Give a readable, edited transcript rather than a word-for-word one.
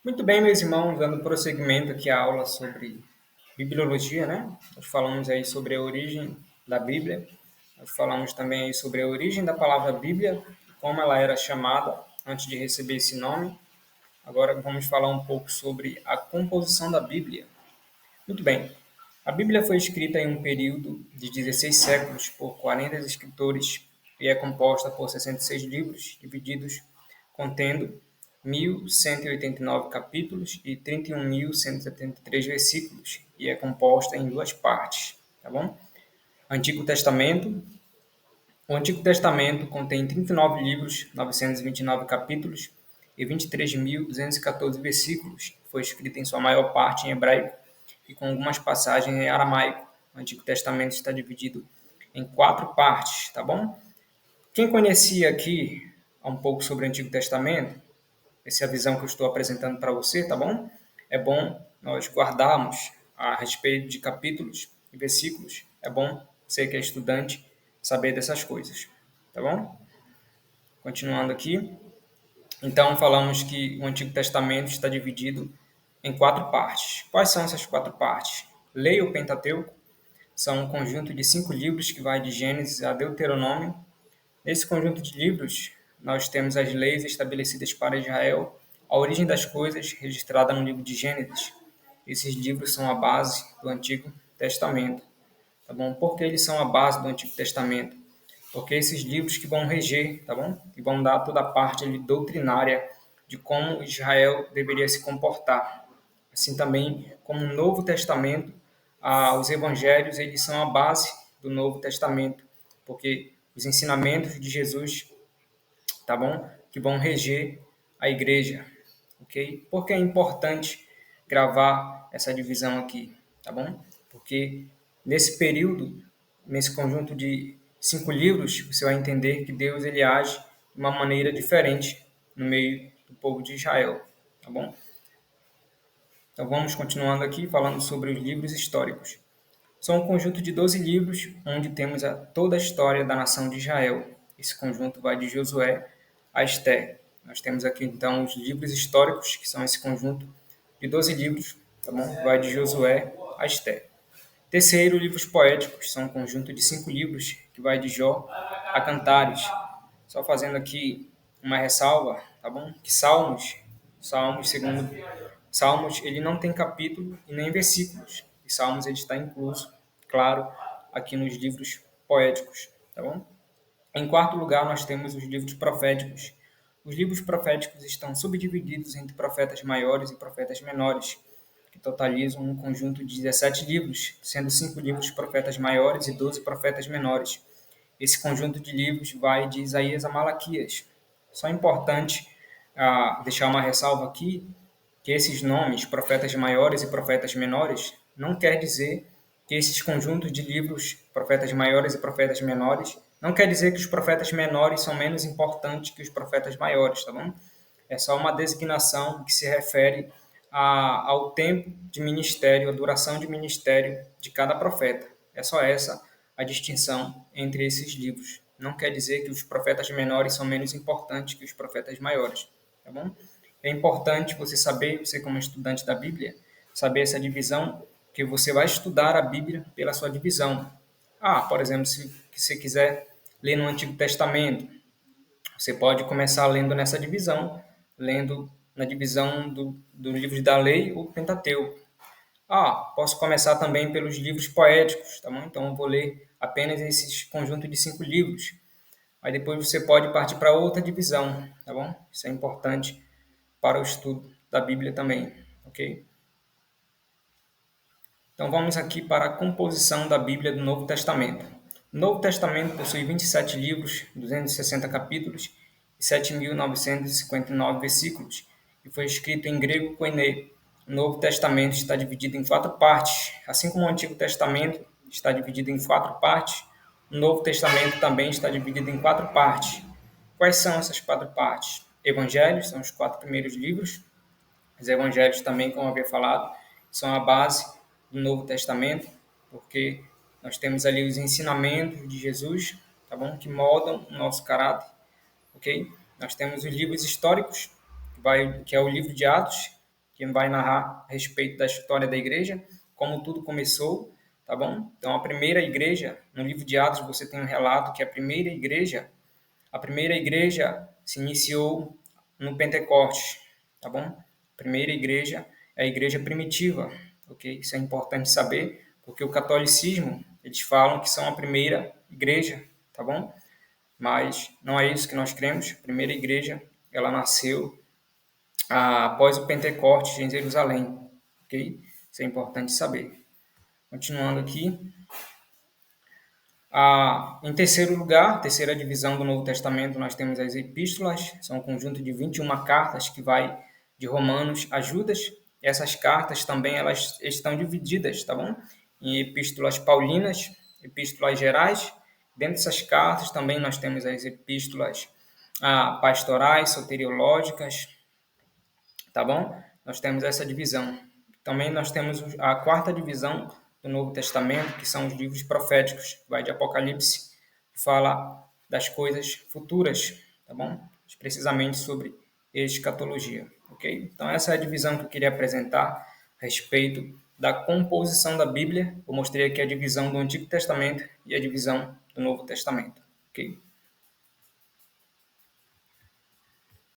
Muito bem, meus irmãos, dando prosseguimento aqui à aula sobre bibliologia, né? Nós falamos aí sobre a origem da Bíblia, nós falamos também aí sobre a origem da palavra Bíblia, como ela era chamada antes de receber esse nome. Agora vamos falar um pouco sobre a composição da Bíblia. Muito bem, a Bíblia foi escrita em um período de 16 séculos por 40 escritores e é composta por 66 livros, divididos, contendo 1.189 capítulos e 31.173 versículos, e é composta em duas partes, tá bom? Antigo Testamento. O Antigo Testamento contém 39 livros, 929 capítulos e 23.214 versículos. Foi escrito em sua maior parte em hebraico e com algumas passagens em aramaico. O Antigo Testamento está dividido em quatro partes, tá bom? Quem conhecia aqui um pouco sobre o Antigo Testamento, essa é a visão que eu estou apresentando para você, tá bom? É bom nós guardarmos a respeito de capítulos e versículos. É bom você que é estudante saber dessas coisas, tá bom? Continuando aqui. Então, falamos que o Antigo Testamento está dividido em quatro partes. Quais são essas quatro partes? Lei ou Pentateuco são um conjunto de 5 livros que vai de Gênesis a Deuteronômio. Nesse conjunto de livros, nós temos as leis estabelecidas para Israel, a origem das coisas registrada no livro de Gênesis. Esses livros são a base do Antigo Testamento, tá bom? Por que eles são a base do Antigo Testamento? Porque esses livros que vão reger, tá bom? Que vão dar toda a parte ali doutrinária de como Israel deveria se comportar. Assim também como o Novo Testamento, os evangelhos, eles são a base do Novo Testamento, porque os ensinamentos de Jesus, tá bom? Que vão reger a igreja, ok? Por que é importante gravar essa divisão aqui, tá bom? Porque nesse período, nesse conjunto de 5 livros, você vai entender que Deus ele age de uma maneira diferente no meio do povo de Israel, tá bom? Então vamos continuando aqui falando sobre os livros históricos. São um conjunto de 12 livros, onde temos toda a história da nação de Israel. Esse conjunto vai de Josué a Esté. Nós temos aqui, então, os livros históricos, que são esse conjunto de 12 livros, tá bom? Vai de Josué a Esté. Terceiro, livros poéticos, são um conjunto de 5 livros, que vai de Jó a Cantares. Só fazendo aqui uma ressalva, tá bom? Que Salmos, ele não tem capítulo e nem versículos. E Salmos, ele está incluso, claro, aqui nos livros poéticos, tá bom? Em quarto lugar, nós temos os livros proféticos. Os livros proféticos estão subdivididos entre profetas maiores e profetas menores, que totalizam um conjunto de 17 livros, sendo 5 livros profetas maiores e 12 profetas menores. Esse conjunto de livros vai de Isaías a Malaquias. Só é importante deixar uma ressalva aqui, que esses nomes, profetas maiores e profetas menores, não quer dizer que esses conjuntos de livros, profetas maiores e profetas menores, não quer dizer que os profetas menores são menos importantes que os profetas maiores, tá bom? É só uma designação que se refere ao tempo de ministério, a duração de ministério de cada profeta. É só essa a distinção entre esses livros. Não quer dizer que os profetas menores são menos importantes que os profetas maiores, tá bom? É importante você saber, você como estudante da Bíblia, saber essa divisão, que você vai estudar a Bíblia pela sua divisão. Por exemplo, se você quiser ler no Antigo Testamento, você pode começar lendo nessa divisão, lendo na divisão do livro da lei ou Pentateuco. Posso começar também pelos livros poéticos, tá bom? Então eu vou ler apenas esse conjunto de 5 livros. Aí depois você pode partir para outra divisão, tá bom? Isso é importante para o estudo da Bíblia também, ok? Então vamos aqui para a composição da Bíblia do Novo Testamento. O Novo Testamento possui 27 livros, 260 capítulos e 7.959 versículos, e foi escrito em grego koiné. O Novo Testamento está dividido em 4 partes, assim como o Antigo Testamento está dividido em 4 partes, o Novo Testamento também está dividido em 4 partes. Quais são essas 4 partes? Evangelhos são os 4 primeiros livros. Os evangelhos também, como eu havia falado, são a base do Novo Testamento, porque nós temos ali os ensinamentos de Jesus, tá bom? Que moldam o nosso caráter, ok? Nós temos os livros históricos, que é o livro de Atos, que vai narrar a respeito da história da igreja, como tudo começou, tá bom? Então, a primeira igreja, no livro de Atos, você tem um relato que a primeira igreja se iniciou no Pentecostes, tá bom? A primeira igreja é a igreja primitiva, ok? Isso é importante saber, porque o catolicismo, eles falam que são a primeira igreja, tá bom? Mas não é isso que nós cremos. A primeira igreja, ela nasceu após o Pentecostes em Jerusalém, ok? Isso é importante saber. Continuando aqui, em terceiro lugar, terceira divisão do Novo Testamento, nós temos as epístolas, são um conjunto de 21 cartas que vai de Romanos a Judas. Essas cartas também elas estão divididas, tá bom? Em epístolas paulinas, epístolas gerais. Dentro dessas cartas também nós temos as epístolas pastorais, soteriológicas, tá bom? Nós temos essa divisão. Também nós temos a quarta divisão do Novo Testamento, que são os livros proféticos, vai de Apocalipse, que fala das coisas futuras, tá bom? Precisamente sobre escatologia, ok? Então essa é a divisão que eu queria apresentar a respeito da composição da Bíblia. Eu mostrei aqui a divisão do Antigo Testamento e a divisão do Novo Testamento, ok?